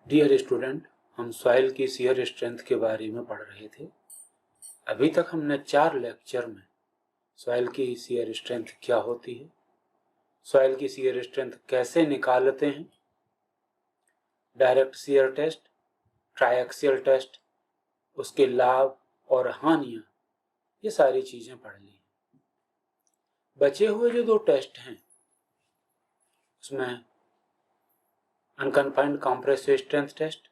Dear student, हम soil की shear strength के बारे में पढ़ रहे थे। अभी तक हमने 4 लेक्चर में सॉइल की शियर स्ट्रेंथ क्या होती है, सॉइल की शियर स्ट्रेंथ कैसे निकालते हैं, डायरेक्ट शियर टेस्ट, ट्राइएक्सियल टेस्ट, उसके लाभ और हानियां, ये सारी चीजें पढ़ ली। बचे हुए जो 2 टेस्ट हैं उसमें अनकन्फाइंड कंप्रेसिव स्ट्रेंथ टेस्ट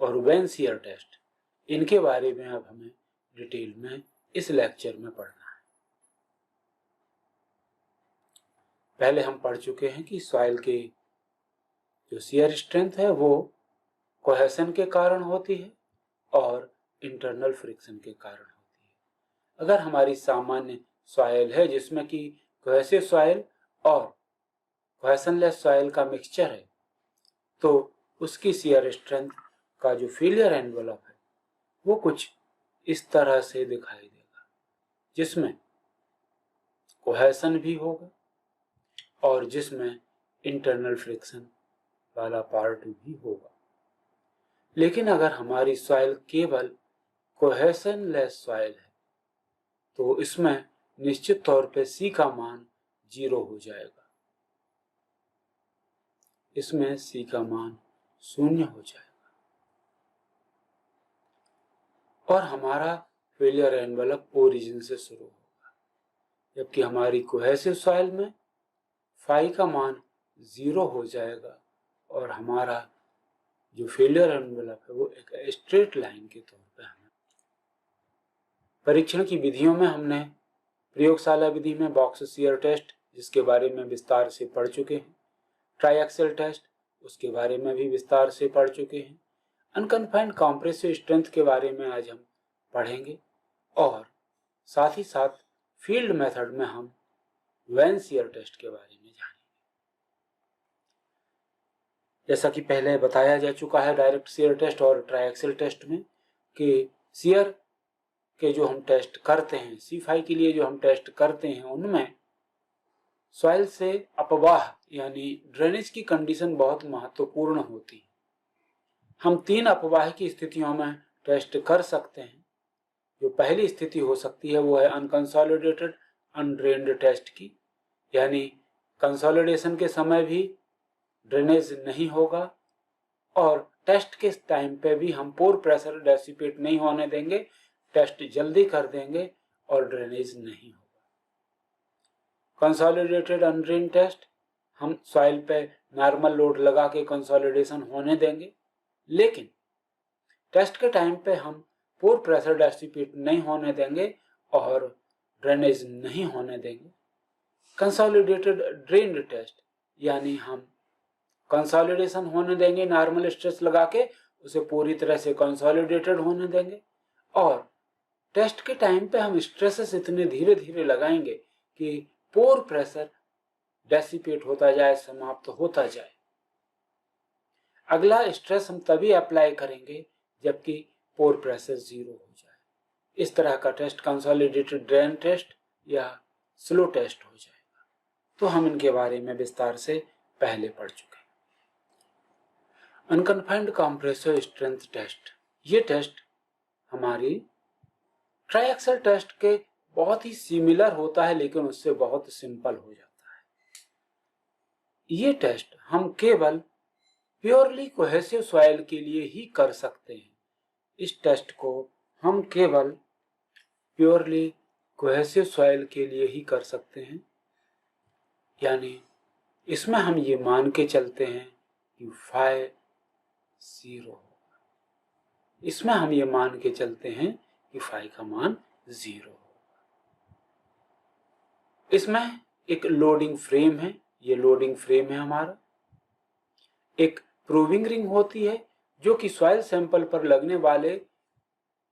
और वेन शियर टेस्ट, इनके बारे में अब हमें डिटेल में इस लेक्चर में पढ़ना है। पहले हम पढ़ चुके हैं कि सॉइल की जो शियर स्ट्रेंथ है वो कोहेशन के कारण होती है और इंटरनल फ्रिक्शन के कारण होती है। अगर हमारी सामान्य सॉइल है जिसमें कि कोहेसिव सॉइल और कोहेशनलेस सॉइल का मिक्सचर है, तो उसकी शियर स्ट्रेंथ का जो फेलियर एनवेलप है वो कुछ इस तरह से दिखाई देगा, जिसमें कोहेशन भी होगा और जिसमें इंटरनल फ्रिक्शन वाला पार्ट भी होगा। लेकिन अगर हमारी सॉइल केवल कोहेशनलेस सॉइल है तो इसमें निश्चित तौर पे C का मान 0 हो जाएगा, इसमें C का मान 0 हो जाएगा और हमारा फेलियर एनवेलप ओरिजिन से शुरू होगा। जबकि हमारी कोहेसिव सॉइल में फाई का मान 0 हो जाएगा और हमारा जो फेलियर एनवेलप है वो एक स्ट्रेट लाइन के तौर पे हमें। परीक्षण की विधियों में हमने प्रयोगशाला विधि में बॉक्स शियर टेस्ट, जिसके बारे में विस्तार से पढ़ चुके हैं, ट्राइएक्सियल टेस्ट, उसके बारे में भी विस्तार से पढ़ चुके हैं, अनकन्फाइंड कंप्रेसिव स्ट्रेंथ के बारे में आज हम पढ़ेंगे और साथ ही साथ फील्ड मेथड में हम वेन शियर टेस्ट के बारे में जानेंगे। जैसा कि पहले बताया जा चुका है डायरेक्ट शियर टेस्ट और ट्राइएक्सियल टेस्ट में कि शियर के जो हम टेस्ट करते हैं, C5 के लिए जो हम टेस्ट करते हैं, उनमें सॉइल से अपवाह यानी ड्रेनेज की कंडीशन बहुत महत्वपूर्ण होती है। हम 3 अपवाह की स्थितियों में टेस्ट कर सकते हैं। जो पहली स्थिति हो सकती है वो है अनकंसोलिडेटेड अनड्रेन्ड टेस्ट की, यानी कंसोलिडेशन के समय भी ड्रेनेज नहीं होगा और टेस्ट के टाइम पे भी हम पोर प्रेशर डेसिपेट नहीं होने देंगे, टेस्ट जल्दी कर देंगे और ड्रेनेज नहीं होगा। कंसोलिडेटेड अनड्रेन्ड टेस्ट, हम सॉइल पे नॉर्मल लोड लगा के कंसोलिडेशन होने देंगे, लेकिन टेस्ट के टाइम पे हम पोर प्रेशर डेसिपेट नहीं होने देंगे और ड्रेनेज नहीं होने देंगे। कंसोलिडेटेड ड्रेन्ड टेस्ट, यानी हम कंसोलिडेशन होने देंगे, नॉर्मल स्ट्रेस लगा के उसे पूरी तरह से कंसोलिडेटेड होने देंगे और टेस्ट के टाइम पे हम स्ट्रेसेस इतने धीरे धीरे लगाएंगे कि पोर प्रेशर डेसिपेट होता जाए, समाप्त होता जाए। अगला स्ट्रेस हम तभी अप्लाई करेंगे जबकि पोर प्रेशर 0 हो जाए। इस तरह का टेस्ट कंसोलिडेटेड ड्रेन टेस्ट या स्लो टेस्ट हो जाएगा। तो हम इनके बारे में विस्तार से पहले पढ़ चुके हैं। अनकन्फाइंड कंप्रेसिव स्ट्रेंथ टेस्ट, ये टेस्ट हमारी ट्राइएक्सियल टेस्ट के बहुत ही सिमिलर होता है, लेकिन उससे बहुत सिंपल हो जाता है। ये टेस्ट हम केवल प्योरली कोहेसिव सॉइल के लिए ही कर सकते हैं। इस टेस्ट को हम केवल प्योरली कोहेसिव सॉइल के लिए ही कर सकते हैं, यानी इसमें हम ये मान के चलते हैं कि फाई 0 होगा। इसमें हम ये मान के चलते हैं कि फाई का मान 0 होगा। इसमें एक लोडिंग फ्रेम है, ये लोडिंग फ्रेम है हमारा। एक प्रूविंग रिंग होती है जो कि सॉइल सैंपल पर लगने वाले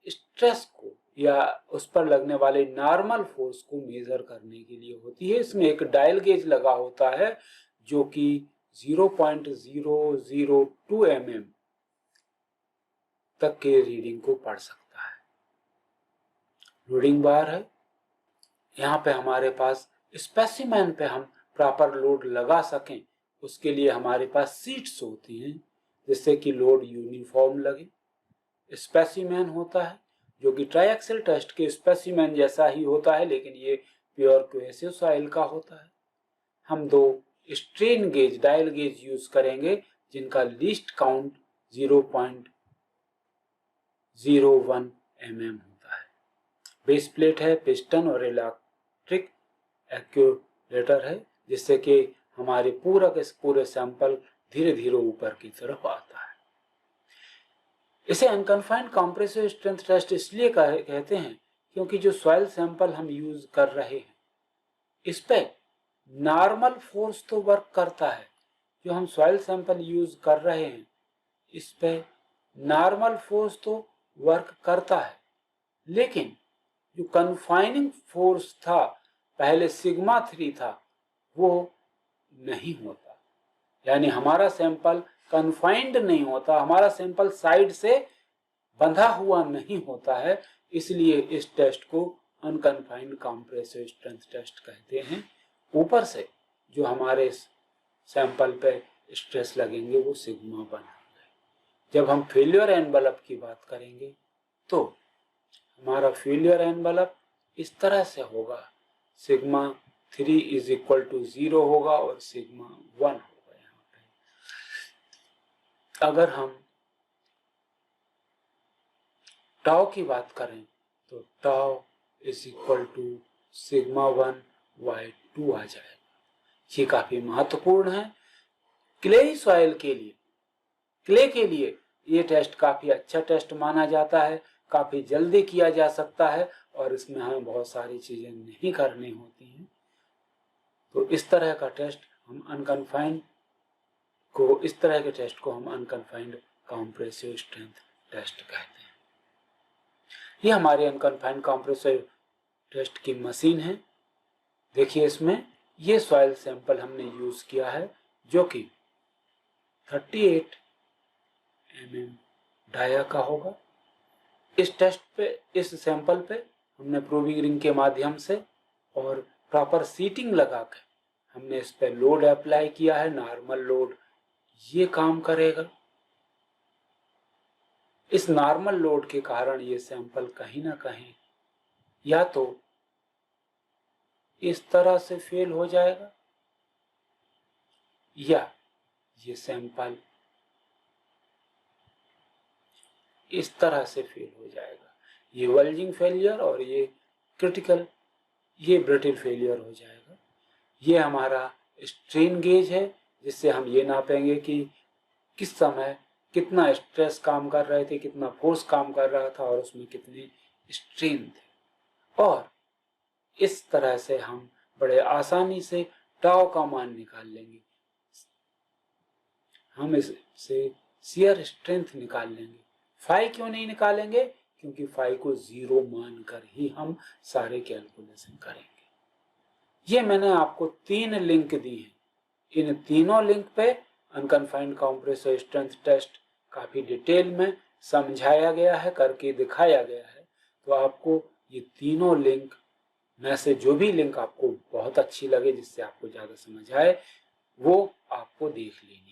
स्ट्रेस को या उस पर लगने वाले नॉर्मल फोर्स को मेजर करने के लिए होती है। इसमें एक डायल गेज लगा होता है जो कि 0.002 mm तक के रीडिंग को पढ़ सकता है। लोडिंग बार है, यहाँ पे हमारे पास स्पेसिमेन पे हम प्रॉपर लोड लगा सकें उसके लिए हमारे पास सीट्स होती हैं। जिससे कि लोड यूनिफॉर्म लगे। स्पेसिमेन होता है जो कि ट्राइएक्सियल टेस्ट के स्पेसिमेन जैसा ही होता है, लेकिन ये प्योर कोहेसिव सॉइल का होता है। हम 2 strain gauge dial gauge use करेंगे जिनका लीस्ट काउंट 0.01 mm होता है। बेस प्लेट है, पिस्टन और इलेक्ट्रिक एक्यूलेटर है, जिससे कि हमारे पूरे सैंपल धीरे धीरे ऊपर की तरफ आता है। इसे अनकन्फाइंड कंप्रेसिव स्ट्रेंथ टेस्ट इसलिए कहते हैं क्योंकि जो सॉइल सैंपल हम यूज कर रहे हैं इस पे नॉर्मल फोर्स तो वर्क करता है। जो हम सॉइल सैंपल यूज कर रहे हैं इस पे नॉर्मल फोर्स तो वर्क करता है, लेकिन जो कन्फाइनिंग फोर्स था पहले सिग्मा 3 था वो नहीं होता, यानी हमारा सैंपल कन्फाइंड नहीं होता, हमारा सैंपल साइड से बंधा हुआ नहीं होता है। इसलिए इस टेस्ट को अनकन्फाइंड कंप्रेसिव स्ट्रेंथ टेस्ट कहते हैं। ऊपर से जो हमारे सैंपल पे स्ट्रेस लगेंगे वो सिग्मा 1 होंगे। जब हम फेल्योर एनवलप की बात करेंगे तो हमारा फेल्योर एनवलप इस तरह से होगा, सिग्मा 3 इज इक्वल टू 0 होगा और सिग्मा 1 होगा। यहाँ पे अगर हम टाउ की बात करें तो tau is equal to sigma 1 by 2 आ जाएगा। ये काफी महत्वपूर्ण है क्ले सॉइल के लिए। क्ले के लिए ये टेस्ट काफी अच्छा टेस्ट माना जाता है, काफी जल्दी किया जा सकता है और इसमें हमें बहुत सारी चीजें नहीं करनी होती हैं। तो इस तरह का टेस्ट हम अनकन्फाइंड कंप्रेसिव स्ट्रेंथ टेस्ट कहते हैं। ये हमारे अनकन्फाइंड कंप्रेसिव टेस्ट की मशीन है। देखिए इसमें ये सॉइल सैंपल हमने यूज किया है जो कि 38 mm डाया का होगा। इस टेस्ट पे, इस सैंपल पे हमने प्रूविंग रिंग के माध्यम से और प्रॉपर सीटिंग लगा कर हमने इस पे लोड अप्लाई किया है। नॉर्मल लोड ये काम करेगा। इस नॉर्मल लोड के कारण ये सैंपल कहीं ना कहीं या तो इस तरह से फेल हो जाएगा या ये सैंपल इस तरह से फेल हो जाएगा। ये वल्जिंग फेलियर और ये क्रिटिकल, ये ब्रिटल फेलियर हो जाएगा। ये हमारा स्ट्रेन गेज है जिससे हम ये नापेंगे कि किस समय कितना स्ट्रेस काम कर रहे थे, कितना फोर्स काम कर रहा था और उसमें कितने स्ट्रेन थे। और इस तरह से हम बड़े आसानी से टाउ का मान निकाल लेंगे। हम इससे शियर स्ट्रेंथ निकाल लेंगे। फाई क्यों नहीं निकालेंगे? क्योंकि फाई को 0 मानकर ही हम सारे कैलकुलेशन करेंगे। ये मैंने आपको 3 लिंक दी हैं। इन तीनों लिंक पे अनकन्फाइंड कंप्रेसिव स्ट्रेंथ टेस्ट काफी डिटेल में समझाया गया है, करके दिखाया गया है। तो आपको ये तीनों लिंक में से जो भी लिंक आपको बहुत अच्छी लगे, जिससे आपको ज्यादा समझ आए, वो आपको देख लेनी है।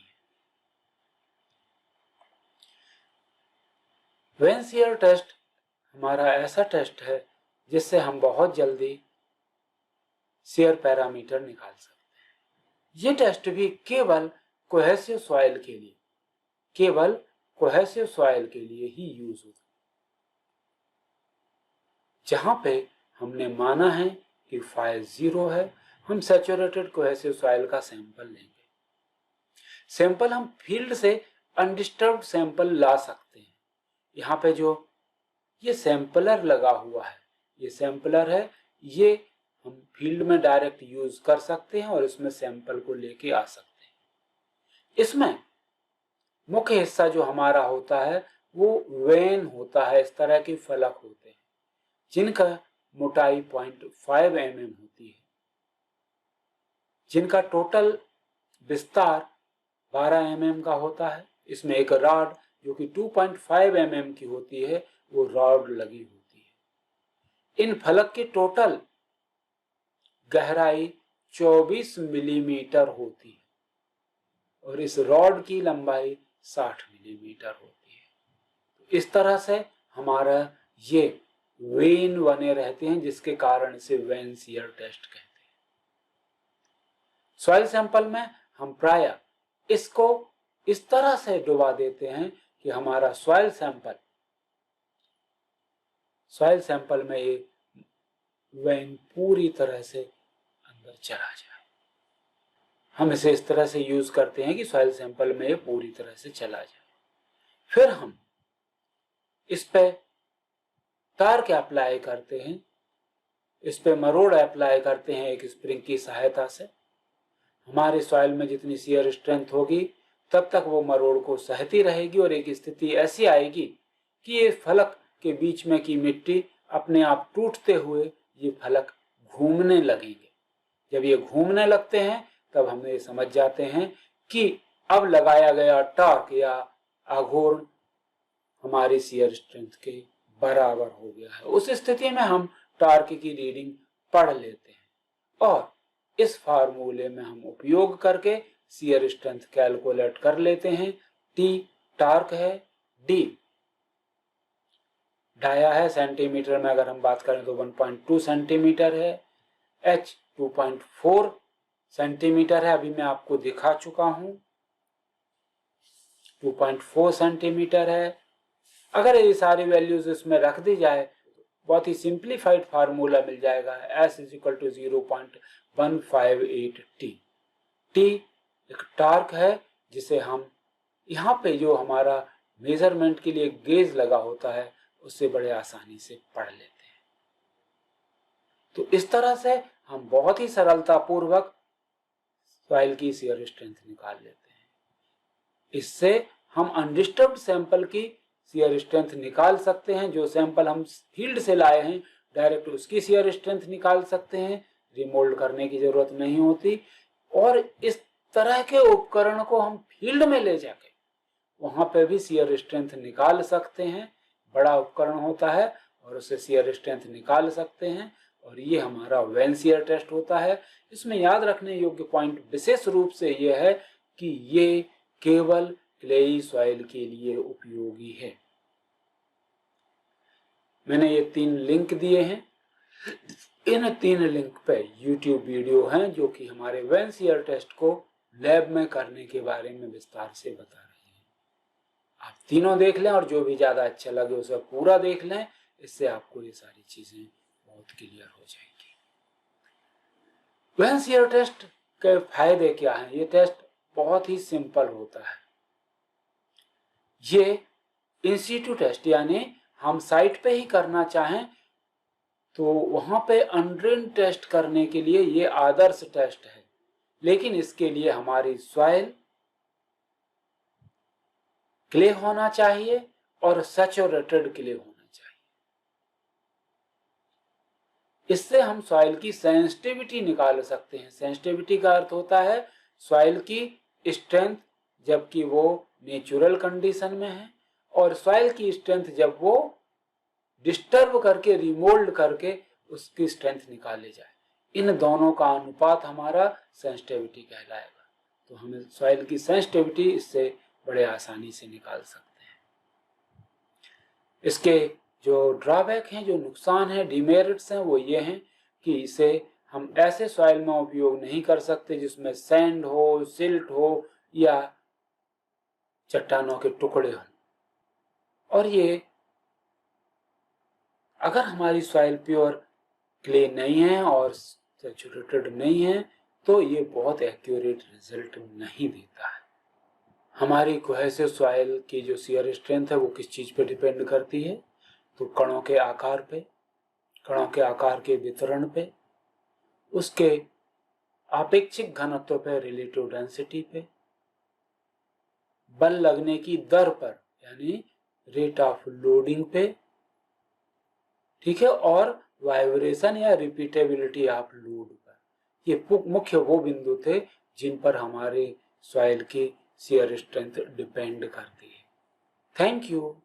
वेन शियर टेस्ट हमारा ऐसा टेस्ट है जिससे हम बहुत जल्दी शियर पैरामीटर निकाल सकते हैं। ये टेस्ट भी केवल कोहेसिव सॉइल के लिए, केवल कोहेसिव सॉइल के लिए ही यूज होता है, जहां पे हमने माना है कि फाई 0 है। हम सैचुरेटेड कोहेसिव सॉइल का सैंपल लेंगे। सैंपल हम फील्ड से अनडिस्टर्ब्ड सैंपल ला सकते हैं। यहाँ पे जो ये सैंपलर लगा हुआ है, ये सैंपलर है, ये हम फील्ड में डायरेक्ट यूज कर सकते हैं और इसमें सैंपल को लेके आ सकते हैं। इसमें मुख्य हिस्सा जो हमारा होता है वो वेन होता है। इस तरह के फलक होते हैं जिनका मोटाई 0.5 mm होती है, जिनका टोटल विस्तार 12 mm का होता है। इसमें एक रॉड जो कि 2.5 mm की होती है वो रॉड लगी होती है। इन फलक की टोटल गहराई 24 मिलीमीटर होती है और इस रॉड की लंबाई 60 मिलीमीटर होती है। इस तरह से हमारा ये वेन बने रहते हैं, जिसके कारण इसे वेन शियर टेस्ट कहते हैं। सॉइल सैंपल में हम प्राय इसको इस तरह से डुबा देते हैं कि हमारा सॉइल सैंपल में ये वेन पूरी तरह से अंदर चला जाए। हम इसे इस तरह से यूज करते हैं कि सॉइल सैंपल में ये पूरी तरह से चला जाए। फिर हम इस पे टार्क अप्लाई करते हैं, इस पे मरोड़ अप्लाई करते हैं एक स्प्रिंग की सहायता से। हमारे सॉइल में जितनी शियर स्ट्रेंथ होगी तब तक वो मरोड़ को सहती रहेगी और एक स्थिति ऐसी आएगी कि ये फलक के बीच में की मिट्टी अपने आप टूटते हुए ये फलक घूमने लगेंगे। जब ये घूमने लगते हैं तब हम ये समझ जाते हैं कि अब लगाया गया टार्क या आघूर्ण हमारी शियर स्ट्रेंथ के बराबर हो गया है। उस स्थिति में हम टार्क की रीडिंग पढ़ लेते हैं और इस फार्मूले में हम उपयोग करके शियर स्ट्रेंथ कैलकुलेट कर लेते हैं। टी टार्क है, डी डाया है, सेंटीमीटर में अगर हम बात करें तो 1.2 सेंटीमीटर है, एच 2.4 सेंटीमीटर है, अभी मैं आपको दिखा चुका हूं 2.4 सेंटीमीटर है। अगर ये सारी वैल्यूज इसमें रख दी जाए बहुत ही सिंप्लीफाइड फार्मूला मिल जाएगा, S = 0.158 टी। टी एक टार्क है जिसे हम यहाँ पे जो हमारा मेजरमेंट के लिए गेज लगा होता है उससे बड़े आसानी से पढ़ लेते हैं। तो इस तरह से हम बहुत ही सरलता पूर्वक सॉइल की शियर स्ट्रेंथ निकाल लेते हैं। इससे हम अनडिस्टर्ब्ड सैंपल की शियर स्ट्रेंथ निकाल सकते हैं। जो सैंपल हम फील्ड से लाए हैं डायरेक्ट उसकी शियर स्ट्रेंथ निकाल सकते हैं, रिमोल्ड करने की जरूरत नहीं होती। और इस तरह के उपकरण को हम फील्ड में ले जाके वहां पे भी शियर स्ट्रेंथ निकाल सकते हैं। बड़ा उपकरण होता है और उससे शियर स्ट्रेंथ निकाल सकते हैं और ये हमारा वेन शियर टेस्ट होता है। इसमें याद रखने योग्य पॉइंट विशेष रूप से यह है कि ये केवल क्लेई सॉइल के लिए उपयोगी है। मैंने ये 3 लिंक दिए हैं, इन 3 लिंक पे YouTube वीडियो हैं जो कि हमारे वेन शियर टेस्ट को लैब में करने के बारे में विस्तार से बता रहे हैं। आप तीनों देख लें और जो भी ज्यादा अच्छा लगे उसे पूरा देख लें, इससे आपको ये सारी चीजें बहुत क्लियर हो जाएंगी। वेन शियर टेस्ट के फायदे क्या हैं? ये टेस्ट बहुत ही सिंपल होता है। ये इंस्टीट्यूट टेस्ट यानी हम साइट पे ही करना चाहें तो वहां पे अनड्रेन टेस्ट करने के लिए ये आदर्श टेस्ट है, लेकिन इसके लिए हमारी सॉइल क्ले होना चाहिए और सैचुरेटेड क्ले होना चाहिए। इससे हम सॉइल की सेंसिटिविटी निकाल सकते हैं। सेंसिटिविटी का अर्थ होता है सॉइल की स्ट्रेंथ जबकि वो नेचुरल कंडीशन में है और सॉइल की स्ट्रेंथ जब वो डिस्टर्ब करके रिमोल्ड करके उसकी स्ट्रेंथ निकाले जाए। इन दोनों का अनुपात हमारा सेंसिटिविटी कहलाएगा। तो हमें सॉइल की सेंसिटिविटी इससे बड़े आसानी से निकाल सकते हैं। इसके जो ड्रॉबैक हैं, जो नुकसान हैं, डिमेरिट्स हैं, वो ये हैं कि इसे हम ऐसे सॉइल में उपयोग नहीं कर सकते जिसमें सैंड हो, सिल्ट हो या चट्टानों के टुकड़े हों। और ये अगर हमारी सॉइल प्योर क्ले नहीं है और सैचुरेटेड नहीं है तो ये बहुत एक्यूरेट रिजल्ट नहीं देता है। हमारी कोहेसिव सॉइल की जो शियर स्ट्रेंथ है वो किस चीज पे डिपेंड करती है? तो कणों के आकार पे, कणों के आकार के वितरण पे, उसके आपेक्षिक घनत्व पे, रिलेटिव डेंसिटी पे, बल लगने की दर पर यानी रेट ऑफ लोडिंग पे, ठीक है, और वाइब्रेशन या रिपीटेबिलिटी ऑफ लोड पर। ये मुख्य वो बिंदु थे जिन पर हमारे सॉइल की शियर स्ट्रेंथ डिपेंड करती है। Thank you.